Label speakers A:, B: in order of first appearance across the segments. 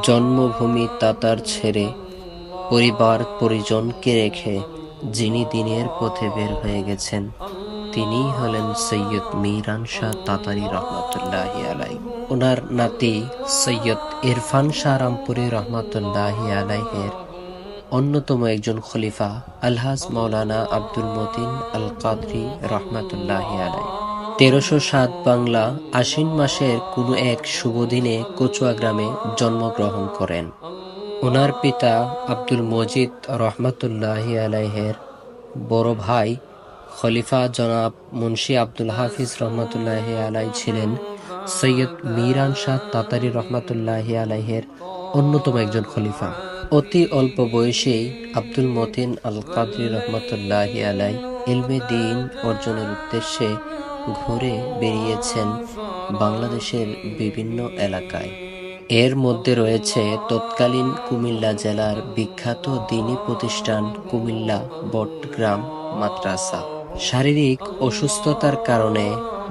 A: জন্মভূমি তাতার ছেড়ে পরিবার পরিজনকে রেখে যিনি দিনের পথে বের হয়ে গেছেন তিনিই হলেন সৈয়দ মিরান শাহ তাতারী রহমতুল্লাহি আলাই। ওনার নাতি সৈয়দ ইরফান শাহ রামপুরি রহমতুল্লাহি আলাইহের অন্যতম একজন খলিফা আলহাজ মাওলানা আব্দুল মতিন আল কাদরি রহমতুল্লাহি আলাই 1307 বাংলা আশ্বিন মাসের কোনো এক শুভ দিনে কচুয়া গ্রামে জন্মগ্রহণ করেন। ওনার পিতা আব্দুল মজিদ রহমতুল্লাহি আলাইহের বড় ভাই খলিফা জনাব মুন্সি আব্দুল হাফিজ রহমতুল্লাহি আলাই ছিলেন সৈয়দ মিরান শাহ তাতারী রহমতুল্লাহি আলাইহের অন্যতম একজন খলিফা। অতি অল্প বয়সেই আব্দুল মতিন আল কাদরি রহমতুল্লাহি আলাই ইলমে দ্বীন অর্জনের উদ্দেশ্যে ঘুরে বেরিয়েছেন বাংলাদেশের বিভিন্ন এলাকায়। এর মধ্যে রয়েছে তৎকালীন কুমিল্লা জেলার বিখ্যাত দ্বীনী প্রতিষ্ঠান কুমিল্লা বটগ্রাম মাদ্রাসা। শারীরিক অসুস্থতার কারণে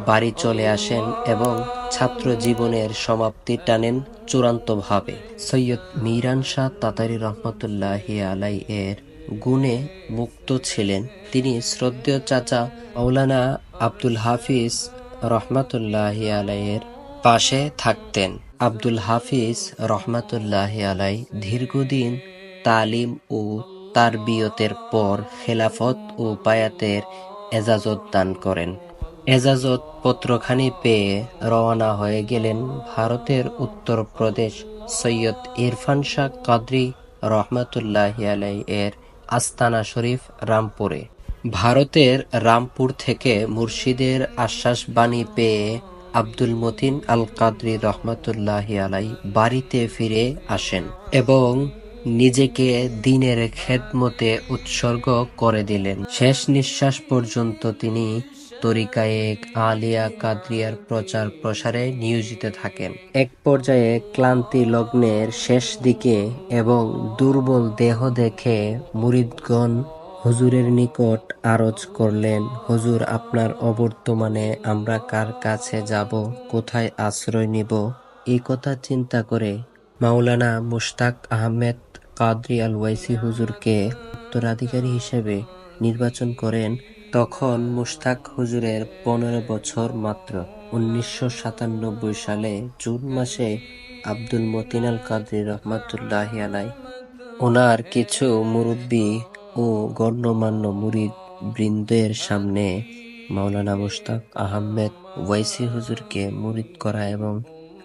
A: বাড়ি চলে আসেন এবং ছাত্র জীবনের সমাপ্তি টানেন চূড়ান্তভাবে। সৈয়দ মিরান শাহ তাতারী রহমতুল্লাহি আলাই এর গুণে মুক্ত ছিলেন। তিনি শ্রদ্ধেয় চাচা মাওলানা আব্দুল হাফিজ রহমতুল্লাহি আলাইয়ের পাশে থাকতেন। আব্দুল হাফিজ রহমতুল্লাহি আলাই দীর্ঘদিন তালিম ও তারবিয়তের পর খেলাফত ও বায়াতের এজাজত দান করেন। এজাজত পত্রখানি পেয়ে রওনা হয়ে গেলেন ভারতের উত্তরপ্রদেশ সৈয়দ ইরফান শাহ কাদরি রহমতুল্লাহি আলাই এর আস্তানা শরীফ রামপুরে। ভারতের রামপুর থেকে মুর্শিদের আশ্বাস বাণী পেয়ে আব্দুল মতিন আল কাদরি রহমতুল্লাহি আলাই বাড়িতে ফিরে আসেন এবং নিজেকে দ্বীনের খেদমতে উৎসর্গ করে দিলেন। শেষ নিঃশ্বাস পর্যন্ত তিনি তরিকায়ে আলিয়া কাদরিয়ার প্রচার প্রসারে নিয়োজিত থাকেন। এক পর্যায়ে ক্লান্তি লগ্নের শেষ দিকে এবং দুর্বল দেহ দেখে মুরিদগণ হুজুরের নিকট আরজ করলেন, হুজুর, আপনার অবর্তমানে আমরা কার কাছে যাব, কোথায় আশ্রয় নিব? এই কথা চিন্তা করে মাওলানা মুশতাক আহমেদ কাদরি আল ওয়াইসি হুজুরকে উত্তরাধিকারী হিসেবে নির্বাচন করেন। তখন মুশতাক হুজুরের 15 বছর মাত্র। 1997 সালে জুন মাসে আব্দুল মতিন আল কাদরি রহমতুল্লাহি আলাই ওনার কিছু মুরব্বী ও গণ্যমান্য মুরিদ বৃন্দের সামনে মাওলানা মুশতাক আহমেদ ওয়াইসি হুজুরকে মুরিদ করা এবং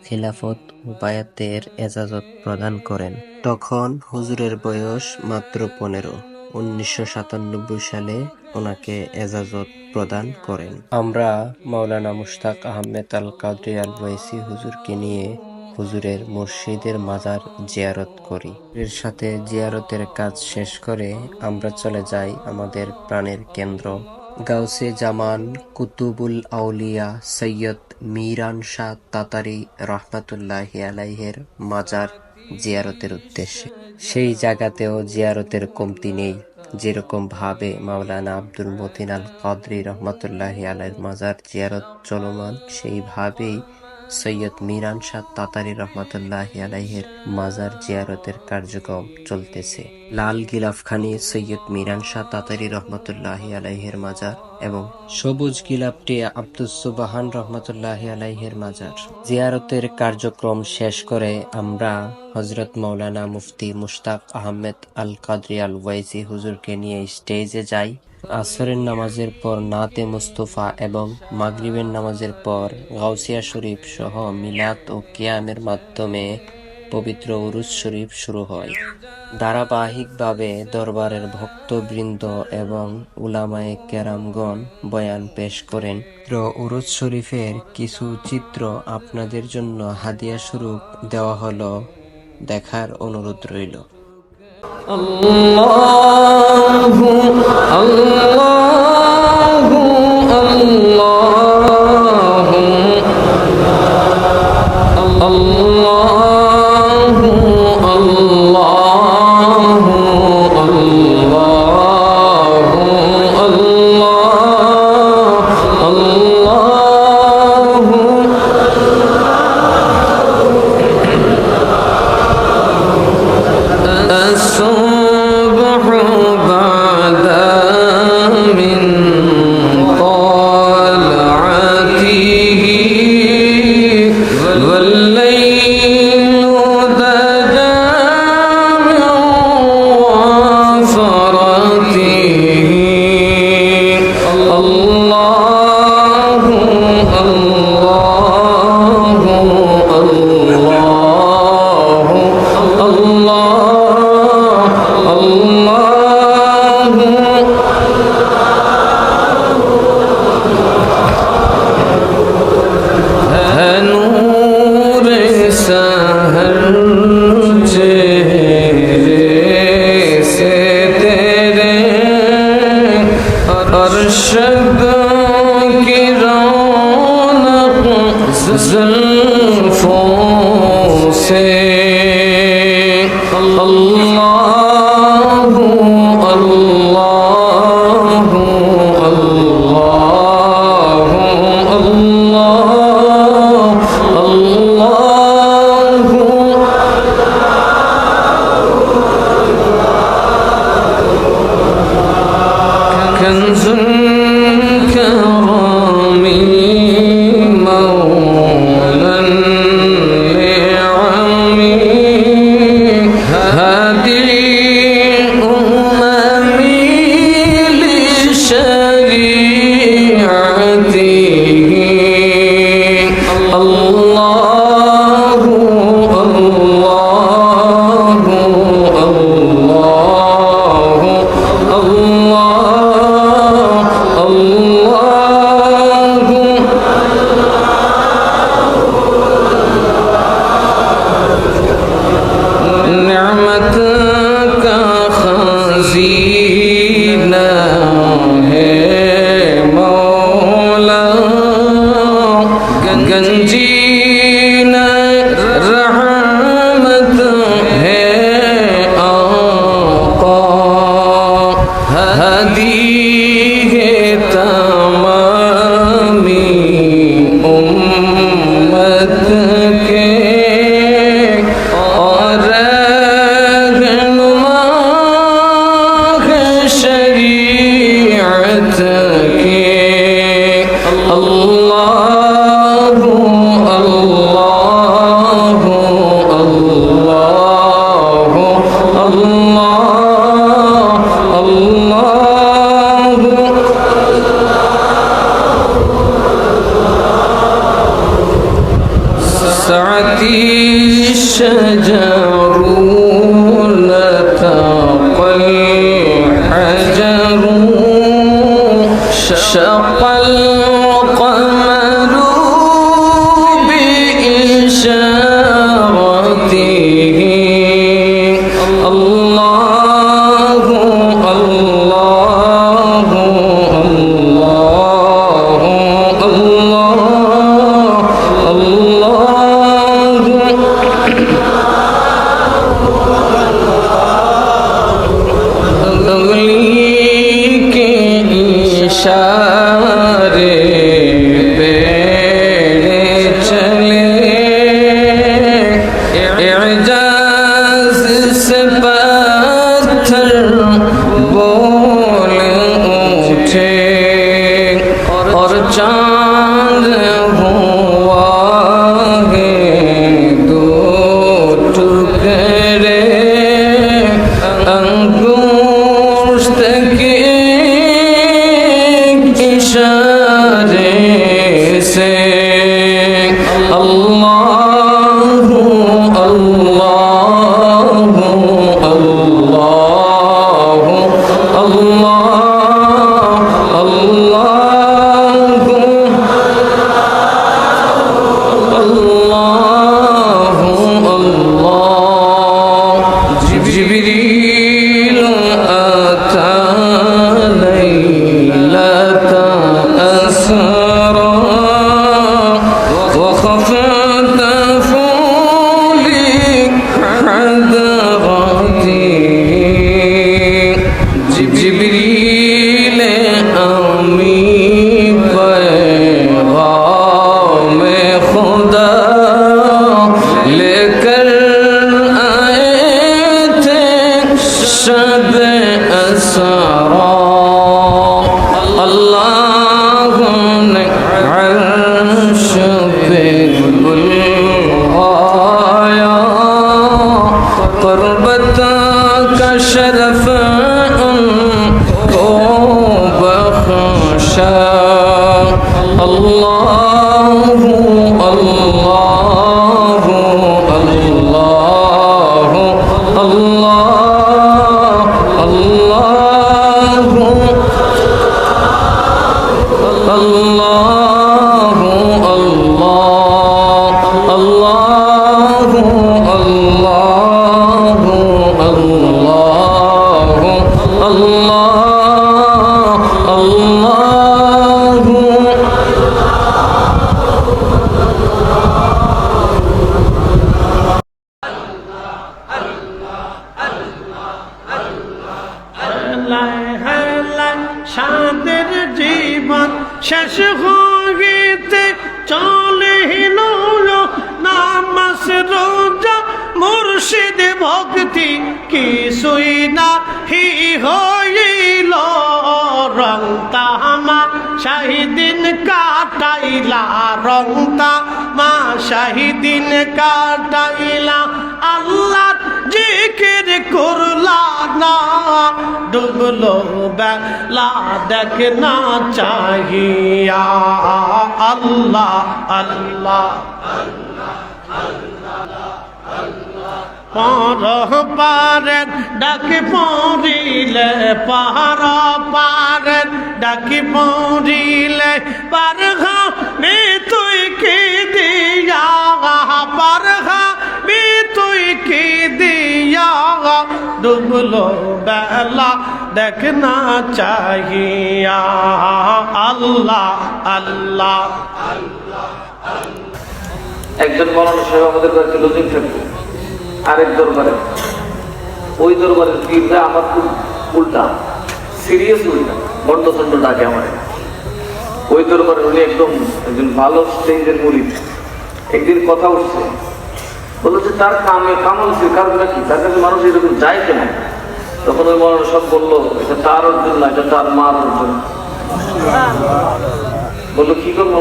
A: খিলাফত ও বায়াতের এজাজত প্রদান করেন। তখন হুজুরের বয়স মাত্র 15। 1997 সালে ওনাকে এজাজত প্রদান করেন। আমরা মাওলানা মুশতাক আহমেদ আল কাদরি আল ওয়াইসি হুজুরকে নিয়ে হুজুরের মুর্শিদের মাজার জিয়ারত করি। এর সাথে জিয়ারতের কাজ শেষ করে আমরা চলে যাই আমাদের প্রাণের কেন্দ্র গাউসে জামান কুতুবুল আউলিয়া সৈয়দ মিরান শাহ তাতারী রহমতুল্লাহি আলাইহের মাজার জিয়ারতের উদ্দেশ্যে। সেই জায়গাতেও জিয়ারতের কমতি নেই। যেরকম ভাবে মাওলানা আব্দুল মতিন আল কাদরি রহমতুল্লাহি আলাইহির মাজার জিয়ারত চলমান, সেইভাবেই সৈয়দ মিরান শাহ তাতারী রহমতুল্লাহি আলাইহির মাজার জিয়ারতের কার্যক্রম চলতেছে। লাল গিলাফখানি সৈয়দ মিরান শাহ তাতারী রহমতুল্লাহি আলাইহির মাজার এবং সবুজ গিলাফটি আব্দুস সুবহান রহমতুল্লাহি আলাইহির মাজার। জিয়ারতের কার্যক্রম শেষ করে আমরা হযরত মাওলানা মুফতি মুশতাক আহমেদ আল কাদরি আল ওয়াইসি হুজুরকে নিয়ে স্টেজে যাই। আসরের নামাজের পর নাতে মুস্তফা এবং মাগরিবের নামাজের পর গাউসিয়া শরীফ সহ মিলাদ ও কিয়ামের মাধ্যমে পবিত্র উরুস শরীফ শুরু হয়। ধারাবাহিকভাবে দরবারের ভক্তবৃন্দ এবং উলামায়ে কেরামগণ বয়ান পেশ করেন। উরুস শরীফের কিছু চিত্র আপনাদের জন্য হাদিয়া স্বরূপ দেওয়া হলো, দেখার অনুরোধ রইল।
B: আল্লাহু আল্লাহু আল্লাহু আল্লাহু আল্লাহু আল্লাহু चेहरे से तेरे अरशद की रौनक जुल्फों से अल्लाहु अल्लाहु अल्लाहु अल्लाहु अल्लाहु कंजुल करमी मौलन लिअमी हादी उम्मी लिशरीअतिही अल्लाहु अल्लाहु अल्लाहु अल्लाहु अल्लाहु निअमत का खज़ीना है मौला गंजीना रहमत है आका हदी है तमामी उम्मत के और रहनुमा है शरीअत के अल्लाहु अल्लाहु अल्लाहु अल्लाहु अल्लाहु सअती शजरु लतक़ल हजरु शक़ल क़मरु बिइशारतिही अल्लाहु अल्लाहु अल्लाहु अल्लाहु अल्लाहु उंगली के इशारे पे चले इजाज़ से पत्थर बोल उठे और चांद हुआ है दो टुकड़े अंगूष्ठ के इशारे से अल्लाहु अल्लाहु अल्लाहु अल्लाहु अल्लाहु अल्लाहु अल्लाह जिब्रील आता लैलत असरा वखफ़त फूली हदरती जिब्रील अमी पैगाम खुदा लेकर आए थे शब असरा अल्लाह ने अर्श पे बुलवाया क़ुर्बत का शरफ उनको बख्शा अल्लाहु अल्लाहु अल्लाहु अल्लाह अल्लाहु अल्लाहु अल्लाह अल्लाहु अल्लाह
C: শেষ হইতে চলিল নামাজ রোজা মুর্শিদ ভক্তি কিছুই নাহি হইল রং তামা শাহিদিন কাটাইলা রং তামা শাহিদিন কাটাইলা আল্লাহ জিকির করলা না ডুবলো বেলা দেখ না চাহিয়া আল্লাহ আল্লাহ পার পারেন ডাকি পড়িলে পাহাড় পারেন ডাকি পড়িলে পার মি তুই কি দিয়া পার মি তুই কি দিয়া ডুবলো বেলা দেখ না চাহিয়া আল্লাহ আল্লাহ
D: একজন মৌলানা সাহেব আমাদের বাড়িতে লজিং থাকতো আরেক দরবারে, ওই দরবারের পীররা আমার খুব উল্টা, সিরিয়াস উল্টা, বর্তচন্ড ডাকে আমার। ওই দরবারে উনি একজন ভালো স্টেজের মুরিদ। একদিন কথা উঠছে, বললো যে তার কামল কারণ কি, তার কাছে মানুষ এরকম যায় কেন? তখন ওই মৌলানা সব বললো এটা তার অর্জন না, এটা তার মার অর্জন। বললো কি করবো?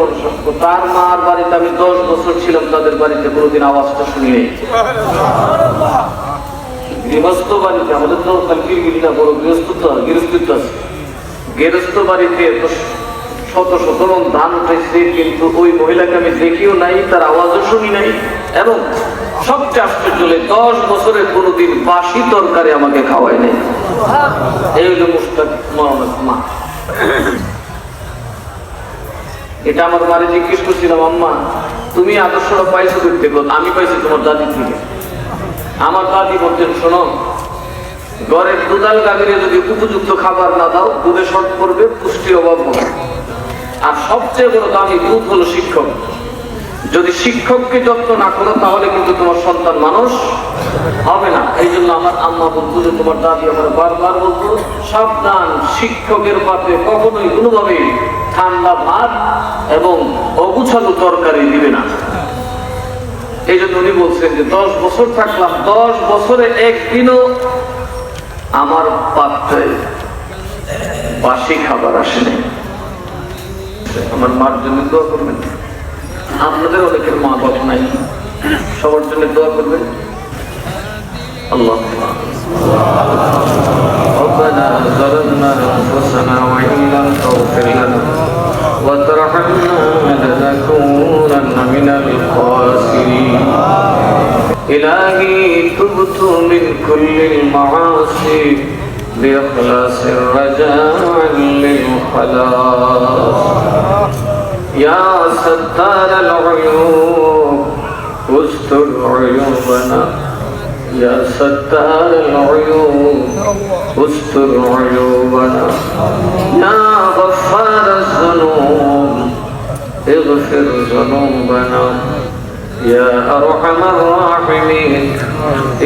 D: তার মার বাড়িতে আমি 10 বছর ছিলাম, তাদের বাড়িতে কোনোদিন আওয়াজটা শুনি নেই। গৃহস্থ বাড়িতে, আমাদের তো গিরি না, বড় গৃহস্থ আছে, গৃহস্থ বাড়িতে শত শত ধান উঠেছে, কিন্তু ওই মহিলাকে আমি দেখিও নাই, তার আওয়াজও শুনি নাই। এবং সবচেয়ে আশ্চর্য হলে 10 বছরে কোনোদিন বাসি তরকারি আমাকে খাওয়ায় নাই। এই হলো মুস্তাক মা। এটা আমার মারে জিজ্ঞেস করছিলাম, আম্মা তুমি আদর্শটা পাইছো করতে? আমি পাইছি তোমার দাদি থেকে। আমার দাদি বলতেন, শোনো, ঘরের দুধাল গাভীরে যদি উপযুক্ত খাবার না দাও, দুধে শর্ট পড়বে, পুষ্টির অভাব হবে। আর সবচেয়ে বড় দামি দুধ হলো শিক্ষক। যদি শিক্ষককে যত্ন না করো তাহলে কিন্তু তোমার সন্তান মানুষ হবে না। এই জন্য আমার আম্মা বলতো, যে তোমার দাদি আমার বারবার বলতো, সাবধান, শিক্ষকের পাতে কখনোই কোনোভাবেই ঠান্ডা ভাত এবং অগুছালো তরকারি দিবে না। এই জন্য উনি বলছেন যে 10 বছর থাকলাম, 10 বছরে একদিনও আমার পাত্রে বাসি খাবার আসেনি। আমার মার জন্য দোয়া করবেন। আপনাদের অনেকের মা বাবা নাই, সবার জন্য দোয়া করবেন। আল্লাহ ربنا ظلمنا أنفسنا وإن لم تغفر لنا وترحمنا لنكونن من الخاسرين إلهي تبت من كل المعاصي بإخلاص الرجاء للخلاص يا ستار العيوب استر عيوبنا يا ستار العيوب استر عيوبنا يا غفار الذنوب اغفر ذنوبنا يا أرحم الراحمين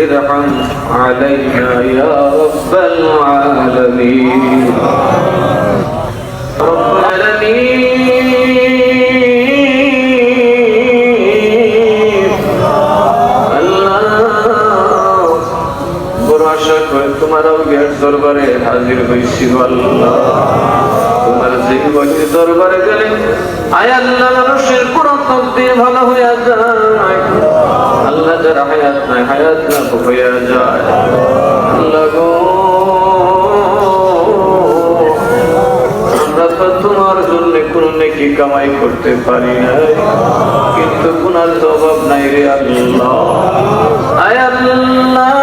D: ارحم علينا يا رب العالمين رب العالمين তোমার দরবারে হাজির হয়েছি আল্লাহ। তোমার জীবনের দরবারে গেলে আয় আল্লাহ, মানুষের পুরো তকদির ভালো হইয়া যায়। আল্লাহ যারা হায়াত নাই, হায়াত লাভ হইয়া যায়। আল্লাহ গো, আমরা তো তোমার জন্য কোন নেকি কামাই করতে পারি না, কিন্তু গুনার তো অভাব নাই রে আল্লাহ। আয় আল্লাহ,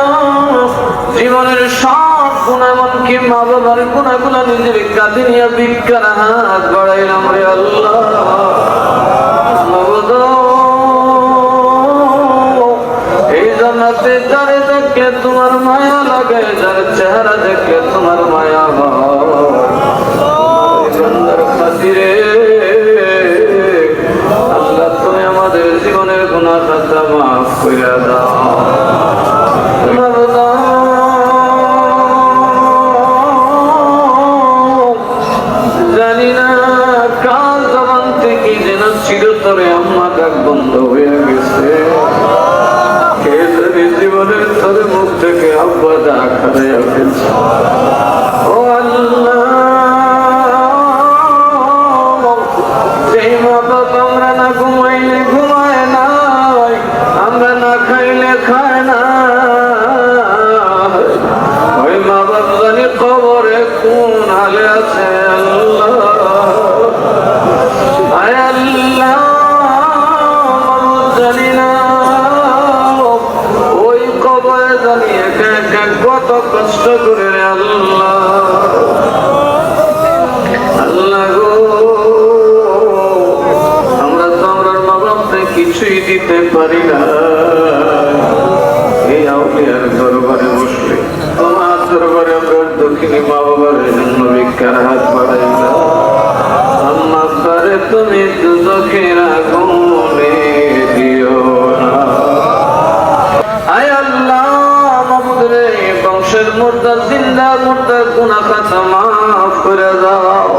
D: জীবনের সব গুণা, এমনকি মা বাবার গুণাগুলো নিজের কাঁধে নিয়ে ভিক্ষার হাত বাড়াইলাম রে আল্লাহ। এই জান্নাতে যারে দেখলে তোমার মায়া লাগে, যার চেহারা দেখলে তোমার মায়া হয় খাতিরে আল্লাহ, তুমি আমাদের জীবনের গুনাহ খাতা মাফ করে দাও। জানি না হারাইয়া ফেলছে। ও আল্লাহ, যেই মা বাপ আমরা না ঘুমাইলে ঘুমায় না, আমরা না খাইলে খায় না, ওই মা বাপ জানি কবরে কোন হালে আছে। আল্লাহ, আয় আল্লাহ, জানি না ওই কবরে জানি একা একা কত কষ্ট করে। আল্লাহ, আল্লাহ গো, আমরা তো আমার মা বাপকে কিছুই দিতে পারি না। এই আউলিয়ার দরবারে বসলে তোমার দরবারে আমরা দক্ষিণী মা বাবার জন্য ভিক্ষার হাত বাড়াই না। আম্মা পারে তুমি দুজখের আগুনে দিও না। আয় আল্লাহ, মাবুদ রে, বংশের মুর্দার জিন্দা মুর্দার গুনাহ খাতা মাফ করে দাও।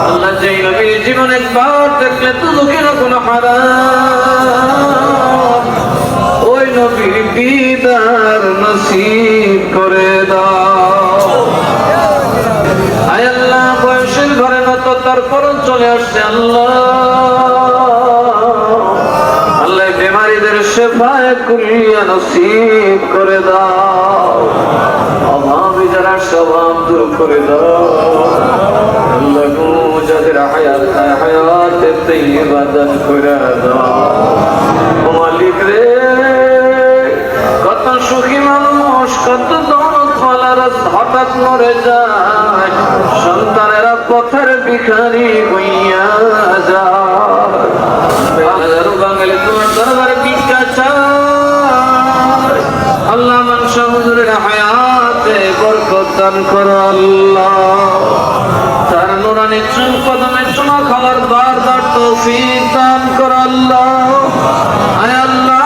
D: আল্লাহ, যেই নবীর জীবন একবার দেখলে দুজখের আগুন হারাম, ওই নবীর দিদার নসিব করে দাও। আয় আল্লাহ, বয়সের ঘরে নত তারপর চলে আসছে। আল্লাহ, আল্লাহ বেমারিদের শেফায়ে কুল্লিয়া নসিব করে দাও। অভাবী যারা স্বভাব দূর করে দাও। আল্লাহ গো, যাদের হায়াত হায়াতের তাইয়্যিবা দান করে দাও। ও মালিক রে, কত সুখী মানুষ, কত দৌলতওয়ালারা হঠাৎ মরে যায়, সন্তানেরা পথের ভিখারি হইয়া যায়। হাজারো বাঙালি তোমার দরবারে ভিক্ষা চায়। আল্লাহ, মানসা হুজুরের হায়াতে বরকত দান করো। আল্লাহ, তার নুরানি চুল কদমে চুমা খাওয়ার বারবার তৌফিক দান করো। আল্লাহ, আয় আল্লাহ,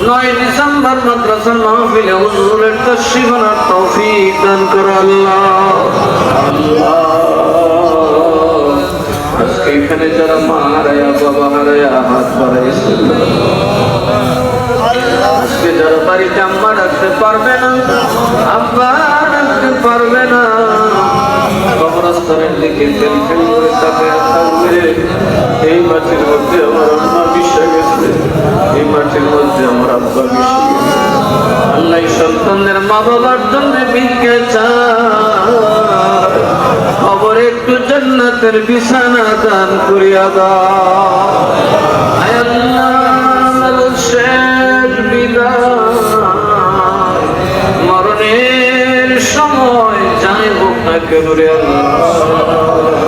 D: 9 ডিসেম্বর মাদ্রাসার মাহফিলে হুজুরের তাশরীফ আনার তৌফিক দান করো। আল্লাহ, আজকে এখানে যারা মা হারায়া বাবা হারায়া হাত বাড়াইছে, আজকে যারা বাড়িতে আম্মা রাখতে পারবে না, আব্বা রাখতে পারবে না, কবরস্থানের দিকে ফেল ফেল করে তাকিয়ে থাকবে। এই মাটির মধ্যে আমার আম্মা মিশে গেছে, এই মাটির মধ্যে আমার আব্বা মিশে গেছে। আল্লাহ, সন্তানদের মা বাবার জন্য ভিক্ষা চায়, কবরে একটু জান্নাতের বিছানা দান করিয়া দাও। আয় আল্লাহ, শেষ বিদায়, মরণের সময় যাই হোক না কেন রে আল্লাহ,